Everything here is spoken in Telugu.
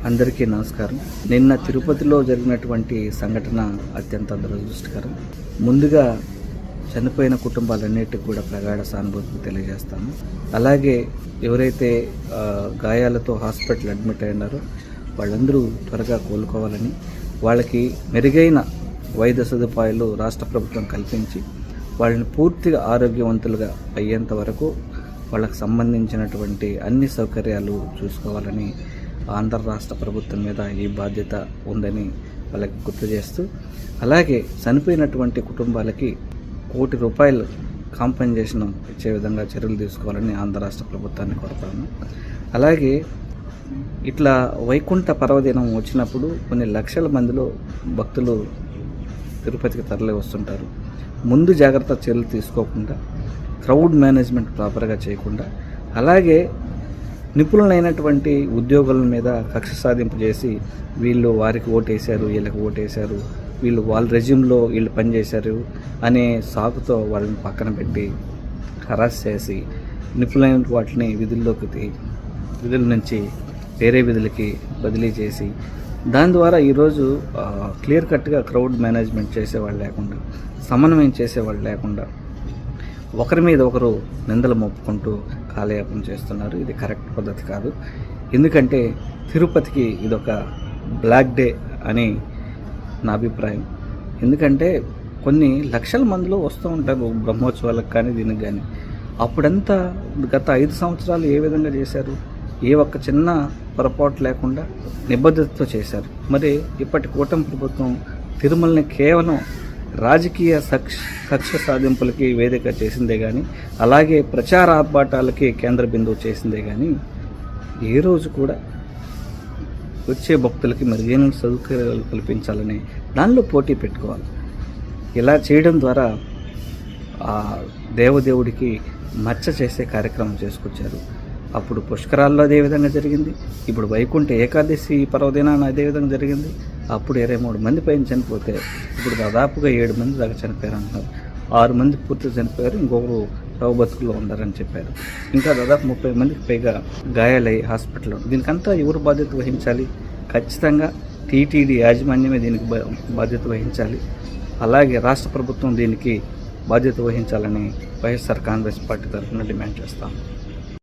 అందరికీ నమస్కారం. నిన్న తిరుపతిలో జరిగినటువంటి సంఘటన అత్యంత దురదృష్టకరం. ముందుగా చనిపోయిన కుటుంబాలన్నిటికీ కూడా ప్రగాఢ సానుభూతిని తెలియజేస్తాము. అలాగే ఎవరైతే గాయాలతో హాస్పిటల్ అడ్మిట్ అయినారో వాళ్ళందరూ త్వరగా కోలుకోవాలని, వాళ్ళకి మెరుగైన వైద్య సదుపాయాలు రాష్ట్ర ప్రభుత్వం కల్పించి వాళ్ళని పూర్తిగా ఆరోగ్యవంతులుగా అయ్యేంత వరకు వాళ్ళకు సంబంధించినటువంటి అన్ని సౌకర్యాలు చూసుకోవాలని ఆంధ్ర రాష్ట్ర ప్రభుత్వం మీద ఈ బాధ్యత ఉందని వాళ్ళకి గుర్తు చేస్తూ, అలాగే చనిపోయినటువంటి కుటుంబాలకి ₹1 కోటి కాంపెన్సేషన్ ఇచ్చే విధంగా చర్యలు తీసుకోవాలని ఆంధ్ర రాష్ట్ర ప్రభుత్వాన్ని కోరుతాను. అలాగే ఇట్లా వైకుంఠ పర్వదినం వచ్చినప్పుడు కొన్ని లక్షల మందిలో భక్తులు తిరుపతికి తరలి వస్తుంటారు. ముందు జాగ్రత్త చర్యలు తీసుకోకుండా, క్రౌడ్ మేనేజ్మెంట్ ప్రాపర్గా చేయకుండా, అలాగే నిపుణులైనటువంటి ఉద్యోగుల మీద కక్ష సాధింపు చేసి వీళ్ళు వారికి ఓటేశారు, వీళ్ళకి ఓటేశారు, వీళ్ళు వాళ్ళ రెజ్యూమ్లో వీళ్ళు పనిచేశారు అనే సాకుతో వాళ్ళని పక్కన పెట్టి హరాస్ చేసి నిపుణులైన వాటిని విధుల నుంచి వేరే విధులకి బదిలీ చేసి దాని ద్వారా ఈరోజు క్లియర్ కట్గా క్రౌడ్ మేనేజ్మెంట్ చేసేవాళ్ళు లేకుండా, సమన్వయం చేసేవాళ్ళు లేకుండా ఒకరి మీద ఒకరు నిందలు మోపుకుంటూ కాలయాపన చేస్తున్నారు. ఇది కరెక్ట్ పద్ధతి కాదు. ఎందుకంటే తిరుపతికి ఇదొక బ్లాక్ డే అని నా అభిప్రాయం. ఎందుకంటే కొన్ని లక్షల మందిలో వస్తూ ఉంటారు బ్రహ్మోత్సవాలకు కానీ దీనికి కానీ. అప్పుడంతా గత 5 సంవత్సరాలు ఏ విధంగా చేశారు? ఏ ఒక్క చిన్న పొరపాటు లేకుండా నిబద్ధతతో చేశారు. మరి ఇప్పటి కూటమి ప్రభుత్వం తిరుమలని కేవలం రాజకీయ కక్ష సాధింపులకి వేదిక చేసిందే కానీ, అలాగే ప్రచార ఆర్భాటాలకి కేంద్ర బిందువు చేసిందే కానీ, ఏ రోజు కూడా వచ్చే భక్తులకి మెరుగైన సౌకర్యాలు కల్పించాలని దానిలో పోటీ పెట్టుకోవాలి. ఇలా చేయడం ద్వారా ఆ దేవదేవుడికి మచ్చ చేసే కార్యక్రమం చేసుకొచ్చారు. అప్పుడు పుష్కరాల్లో అదే విధంగా జరిగింది. ఇప్పుడు వైకుంఠ ఏకాదశి పర్వదినాన అదే విధంగా జరిగింది. అప్పుడు 23 మంది పైన చనిపోతే ఇప్పుడు దాదాపుగా 7 మంది దాకా చనిపోయారు అంటున్నారు. 6 మంది పూర్తిగా చనిపోయారు, ఇంకొకరు శవ బతుకుల్లో ఉన్నారని చెప్పారు. ఇంకా దాదాపు 30 మందికి పైగా గాయాలయ్యి హాస్పిటల్లో. దీనికంతా ఎవరు బాధ్యత వహించాలి? ఖచ్చితంగా టీటీడీ యాజమాన్యమే దీనికి బాధ్యత వహించాలి. అలాగే రాష్ట్ర ప్రభుత్వం దీనికి బాధ్యత వహించాలని వైఎస్ఆర్ కాంగ్రెస్ పార్టీ తరఫున డిమాండ్ చేస్తాము.